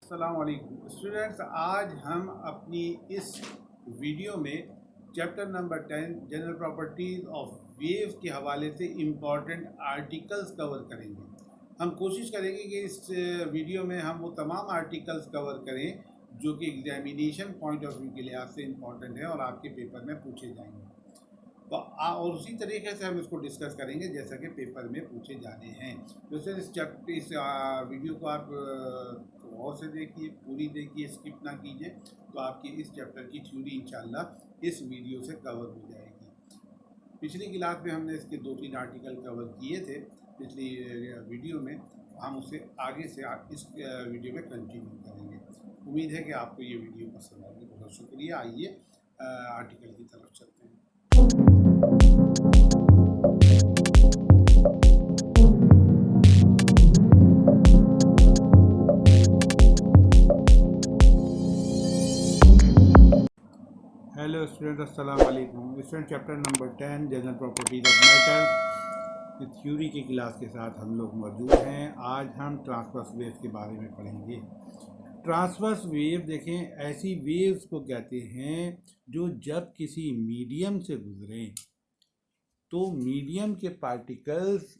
अस्सलाम वालेकुम स्टूडेंट्स, आज हम अपनी इस वीडियो में chapter number 10 general properties of waves के हवाले से इम्पॉर्टेंट आर्टिकल्स कवर करेंगे। हम कोशिश करेंगे कि इस वीडियो में हम वो तमाम आर्टिकल्स कवर करें जो कि एग्जामिनेशन पॉइंट ऑफ व्यू के लिहाज से इम्पॉर्टेंट है और आपके पेपर में पूछे जाएंगे। तो और उसी तरीके से हम इसको डिस्कस करेंगे जैसा कि पेपर में पूछे जाने हैं। वैसे इस वीडियो को आप गौर से देखिए, पूरी देखिए, स्किप ना कीजिए, तो आपकी इस चैप्टर की थ्योरी इंशाल्लाह इस वीडियो से कवर हो जाएगी। पिछली क्लास में हमने इसके 2-3 आर्टिकल कवर किए थे पिछली वीडियो में। हम उसे आगे से इस वीडियो में कंटिन्यू करेंगे। उम्मीद है कि आपको ये वीडियो पसंद आएगी। बहुत शुक्रिया। आइए आर्टिकल की तरफ चलते हैं। हेलो स्टूडेंट, अस्सलाम वालेकुम। Student, chapter number 10 general properties of matter theory की क्लास के साथ हम लोग मौजूद हैं। आज हम ट्रांसवर्स वेव्स के बारे में पढ़ेंगे। ट्रांसवर्स वेव देखें, ऐसी वेव्स को कहते हैं जो जब किसी मीडियम से गुजरें तो मीडियम के पार्टिकल्स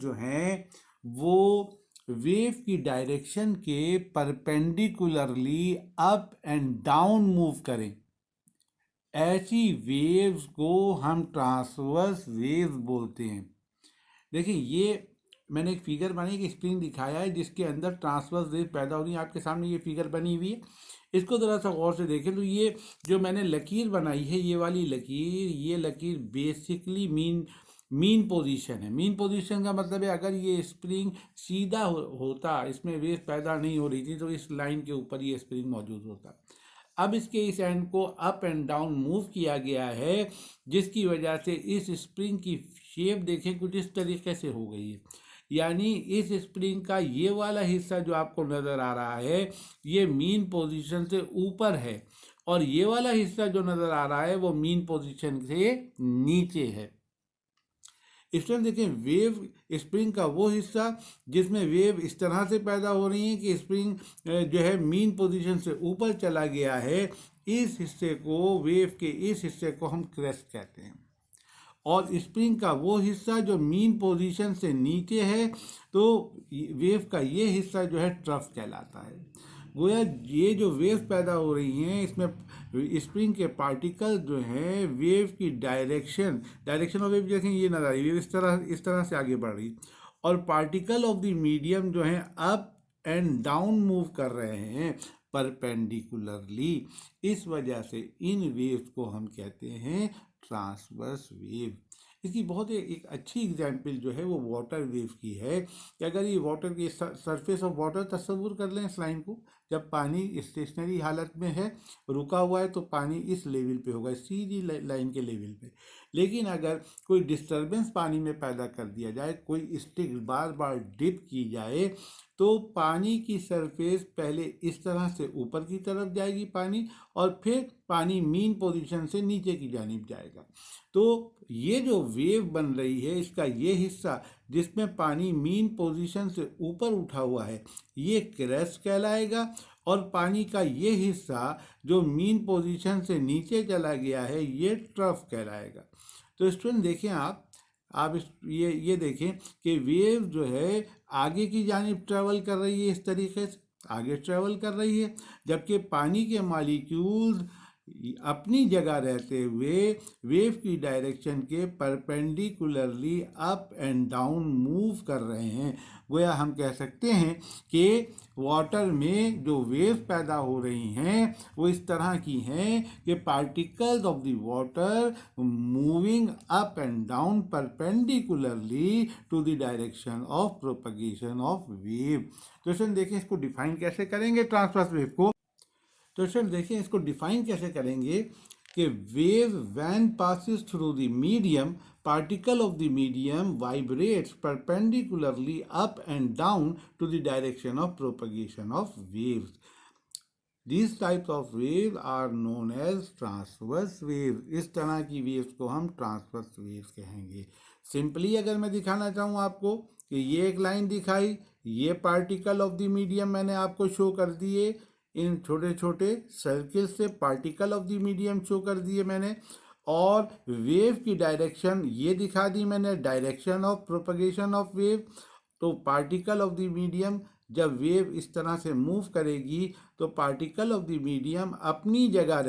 जो हैं वो वेव की डायरेक्शन के perpendicularly up and down move करें। ऐसी वेव्स को हम ट्रांसवर्स वेव्स बोलते हैं। देखिए, ये मैंने एक फिगर बनाई, एक स्क्रीन दिखाया है जिसके अंदर ट्रांसवर्स वेव पैदा हो रही है। आपके सामने ये फिगर बनी हुई है। इसको ज़रा सा गौर से देखें तो ये जो मैंने लकीर बनाई है, ये वाली लकीर, ये लकीर बेसिकली मीन पोजीशन है। मीन पोजीशन का मतलब है अगर ये स्प्रिंग सीधा होता, इसमें वेव पैदा नहीं हो रही थी, तो इस लाइन के ऊपर ये स्प्रिंग मौजूद होता। अब इसके इस एंड को अप एंड डाउन मूव किया गया है, जिसकी वजह से इस स्प्रिंग की शेप देखें कुछ इस तरीके से हो गई है। यानी इस स्प्रिंग का ये वाला हिस्सा जो आपको नज़र आ रहा है ये मीन पोजीशन से ऊपर है, और ये वाला हिस्सा जो नज़र आ रहा है वो मीन पोजीशन से नीचे है। स्टूडेंट देखें, वेव स्प्रिंग का वो हिस्सा जिसमें वेव इस तरह से पैदा हो रही है कि स्प्रिंग जो है मीन पोजीशन से ऊपर चला गया है, इस हिस्से को, वेव के इस हिस्से को हम क्रेस्ट कहते हैं। और स्प्रिंग का वो हिस्सा जो मीन पोजीशन से नीचे है, तो वेव का ये हिस्सा जो है ट्रफ कहलाता है। गोया ये जो वेव पैदा हो रही हैं इसमें स्प्रिंग के पार्टिकल जो हैं वेव की डायरेक्शन ऑफ वेव देखें, ये नजर आ रही है, वेव इस तरह से आगे बढ़ रही, और पार्टिकल ऑफ द मीडियम जो हैं अप एंड डाउन मूव कर रहे हैं परपेंडिकुलरली। इस वजह से इन वेव्स को हम कहते हैं ट्रांसवर्स वेव। इसकी बहुत एक अच्छी एग्जाम्पल जो है वो वाटर वेव की है कि अगर ये वाटर की सरफेस ऑफ वाटर तस्वुर कर लें इस लाइन को, जब पानी स्टेशनरी हालत में है, रुका हुआ है, तो पानी इस लेवल पे होगा, सीधी लाइन के लेवल पे। लेकिन अगर कोई डिस्टरबेंस पानी में पैदा कर दिया जाए, कोई स्टिक बार बार डिप की जाए, तो पानी की सरफेस पहले इस तरह से ऊपर की तरफ जाएगी पानी, और फिर पानी मीन पोजीशन से नीचे की जानिब जाएगा। तो ये जो वेव बन रही है इसका ये हिस्सा जिसमें पानी मीन पोजीशन से ऊपर उठा हुआ है ये क्रेस्ट कहलाएगा, और पानी का ये हिस्सा जो मीन पोजीशन से नीचे चला गया है ये ट्रफ कहलाएगा। तो स्टूडेंट देखें, आप ये देखें कि वेव जो है आगे की जानिब ट्रेवल कर रही है, इस तरीके से आगे ट्रेवल कर रही है, जबकि पानी के मॉलिक्यूल्स अपनी जगह रहते हुए वेव की डायरेक्शन के perpendicularly up and down move कर रहे हैं। गोया हम कह सकते हैं कि वाटर में जो वेव पैदा हो रही हैं वो इस तरह की हैं कि particles of the water moving up and down perpendicularly to the direction of propagation of wave. तो इसमें देखिए, इसको डिफाइन कैसे करेंगे ट्रांसवर्स वेव को। तो स्टूडेंट देखिए, इसको डिफाइन कैसे करेंगे कि wave when passes through the medium, particle of the medium vibrates perpendicularly up and down to the direction of propagation of waves. These types of waves are known as transverse waves. इस तरह की waves को हम transverse waves कहेंगे। Simply अगर मैं दिखाना चाहूँ आपको कि ये एक लाइन दिखाई, ये पार्टिकल ऑफ द मीडियम मैंने आपको शो कर दिए, इन छोटे छोटे सर्किल से particle of the medium show कर दिए मैंने, और वेव की डायरेक्शन ये दिखा दी मैंने, direction of propagation of wave. तो पार्टिकल ऑफ द मीडियम, जब वेव इस तरह से मूव करेगी तो पार्टिकल ऑफ द मीडियम अपनी जगह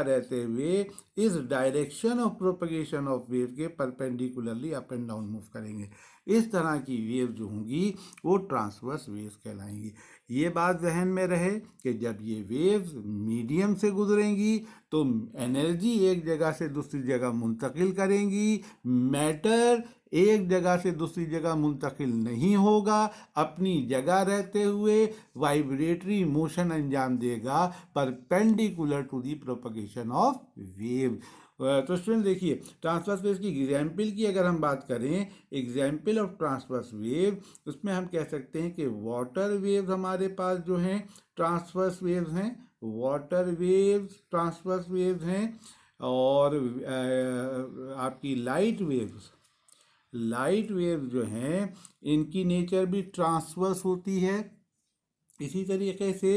रहते हुए इस direction of propagation of wave के perpendicularly up and down move करेंगे। इस तरह की वेव जो होंगी वो ट्रांसवर्स वेव्स कहलाएंगी। ये बात जहन में रहे कि जब ये वेव्स मीडियम से गुजरेंगी तो एनर्जी एक जगह से दूसरी जगह मुंतकिल करेंगी, मैटर एक जगह से दूसरी जगह मुंतकिल नहीं होगा, अपनी जगह रहते हुए वाइब्रेटरी मोशन अंजाम देगा perpendicular to the propagation of wave. तो स्टूडेंट देखिए, ट्रांसवर्स वेव की एग्जाम्पल की अगर हम बात करें, एग्जाम्पल ऑफ ट्रांसवर्स वेव, उसमें हम कह सकते हैं कि वाटर वेव हमारे पास जो हैं ट्रांसवर्स वेव्स हैं, वाटर वेव्स ट्रांसवर्स वेव्स हैं, और आपकी लाइट वेव्स जो हैं इनकी नेचर भी ट्रांसवर्स होती है। इसी तरीके से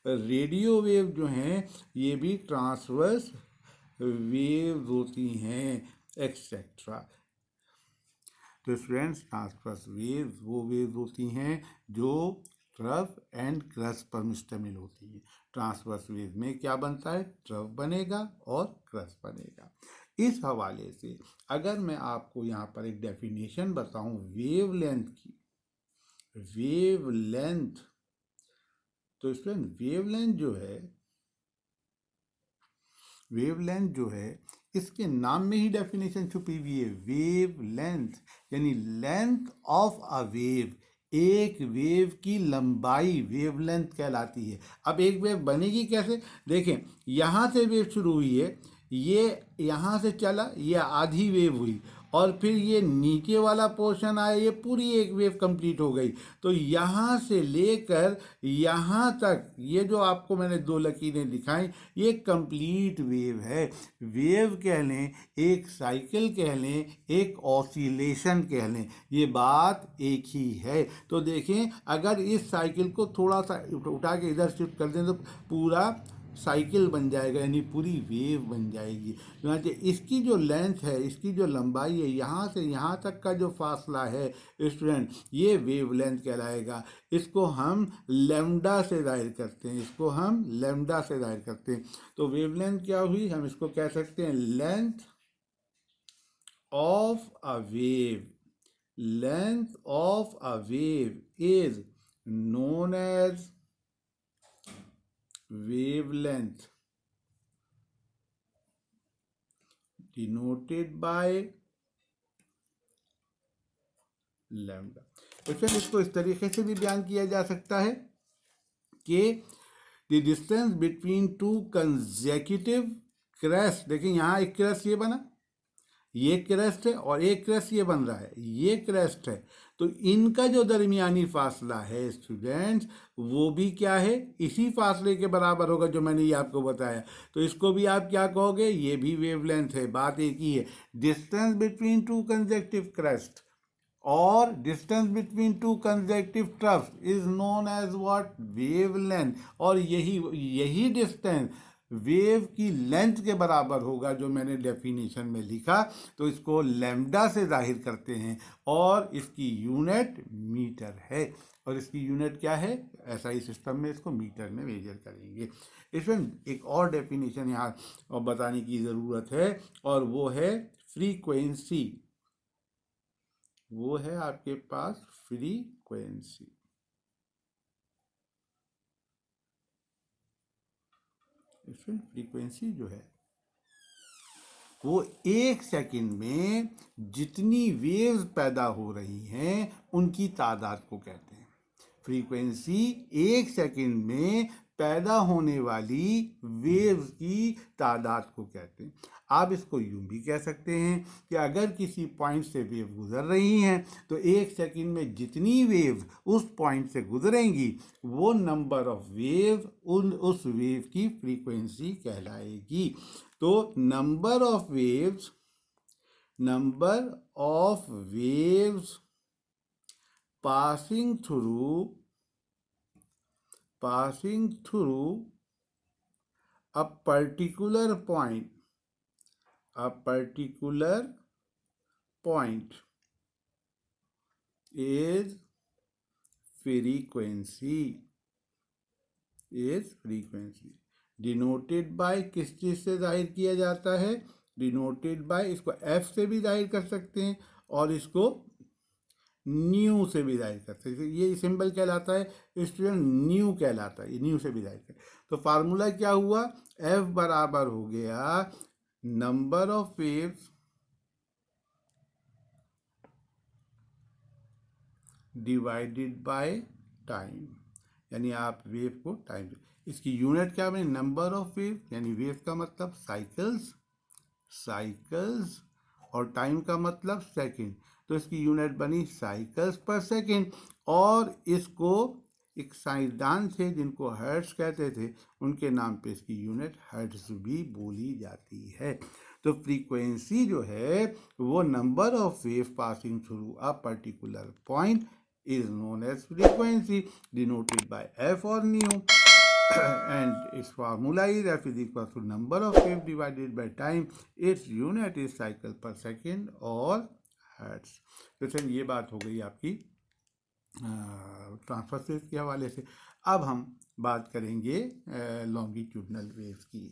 रेडियो वेव जो हैं ये भी ट्रांसवर्स वेव्स होती हैं, एक्सेट्रा। तो स्टूडेंट्स, ट्रांसवर्स वेव्स वो वेव्स होती हैं जो ट्रफ एंड क्रस्ट पर मुश्तमिल होती है। ट्रांसवर्स वेव में क्या बनता है, ट्रफ बनेगा और क्रस्ट बनेगा। इस हवाले से अगर मैं आपको यहाँ पर एक डेफिनेशन बताऊँ वेवलेंथ की, वेवलेंथ, तो स्टूडेंट वेवलेंथ जो है इसके नाम में ही डेफिनेशन छुपी हुई है। वेवलेंथ यानी लेंथ ऑफ अ वेव, एक वेव की लंबाई वेवलेंथ कहलाती है। अब एक वेव बनेगी कैसे, देखें, यहाँ से वेव शुरू हुई है, ये यहाँ से चला, ये आधी वेव हुई, और फिर ये नीचे वाला पोर्शन आया, ये पूरी एक वेव कंप्लीट हो गई। तो यहाँ से लेकर यहाँ तक ये जो आपको मैंने दो लकीरें दिखाई, ये कंप्लीट वेव है। वेव कह लें, एक साइकिल कह लें, एक ऑसिलेशन कह लें, ये बात एक ही है। तो देखें, अगर इस साइकिल को थोड़ा सा उठा के इधर शिफ्ट कर दें तो पूरा साइकिल बन जाएगा, यानी पूरी वेव बन जाएगी। तो इसकी जो लेंथ है, इसकी जो लंबाई है, यहाँ से यहाँ तक का जो फासला है स्टूडेंट, ये वेव लेंथ कहलाएगा। इसको हम लैम्डा से जाहिर करते हैं, तो वेव लेंथ क्या हुई, हम इसको कह सकते हैं length of a wave is known as wavelength, denoted by lambda। तो फिर इसको इस तरीके से भी बयान किया जा सकता है कि the distance between two consecutive crest, देखिए यहाँ एक क्रेस्ट ये बना, ये क्रेस्ट है, और एक क्रेस्ट ये बन रहा है, ये क्रेस्ट है। तो इनका जो दरमियानी फासला है स्टूडेंट्स, वो भी क्या है, इसी फासले के बराबर होगा जो मैंने ये आपको बताया। तो इसको भी आप क्या कहोगे, ये भी वेवलेंथ है। बात एक ही है, distance between two consecutive crest और distance between two consecutive troughs is known as what, wavelength. और यही डिस्टेंस वेव की लेंथ के बराबर होगा जो मैंने डेफिनेशन में लिखा। तो इसको लैम्डा से जाहिर करते हैं, और इसकी यूनिट मीटर है। और इसकी यूनिट क्या है, ऐसा ही सिस्टम में इसको मीटर में मेजर करेंगे। इसमें एक और डेफिनेशन यहाँ बताने की ज़रूरत है, और वो है फ्रीक्वेंसी। वो है आपके पास फ्रीक्वेंसी। इसमें फ्रीक्वेंसी जो है वो एक सेकंड में जितनी वेव्स पैदा हो रही हैं उनकी तादाद को कहते हैं। फ्रीक्वेंसी एक सेकंड में पैदा होने वाली वेव्स की तादाद को कहते हैं। आप इसको यूं भी कह सकते हैं कि अगर किसी पॉइंट से वेव गुजर रही हैं तो एक सेकंड में जितनी वेव उस पॉइंट से गुजरेंगी वो नंबर ऑफ वेव उस वेव की फ्रीक्वेंसी कहलाएगी। तो number of waves number of waves passing through a particular point is frequency denoted by किस चीज से जाहिर किया जाता है? डिनोटेड बाय, इसको एफ से भी जाहिर कर सकते हैं और इसको न्यू से भी जाहिर कर सकते हैं। ये सिंबल कहलाता है स्टूडेंट, न्यू कहलाता है, ये न्यू से भी जाहिर कर। तो फार्मूला क्या हुआ? एफ बराबर हो गया number of waves divided by time, यानी आप वेव को टाइम, इसकी यूनिट क्या बनी? नंबर ऑफ वेव, यानी वेव का मतलब साइकिल्स और टाइम का मतलब सेकंड, तो इसकी यूनिट बनी साइकिल्स पर सेकंड। और इसको एक साइंसदान थे जिनको हर्ट्ज कहते थे, उनके नाम पे इसकी यूनिट हर्ट्ज भी बोली जाती है। तो फ्रीक्वेंसी जो है वो number of wave passing through a particular point is known as frequency, denoted by f or nu, and its formula is f is equal to number of waves divided by time. Its unit is cycle per second और hertz. तो चलिए ये बात हो गई आपकी transfer space के हवाले से। अब हम बात करेंगे लॉन्गिट्यूडनल वेव्स की।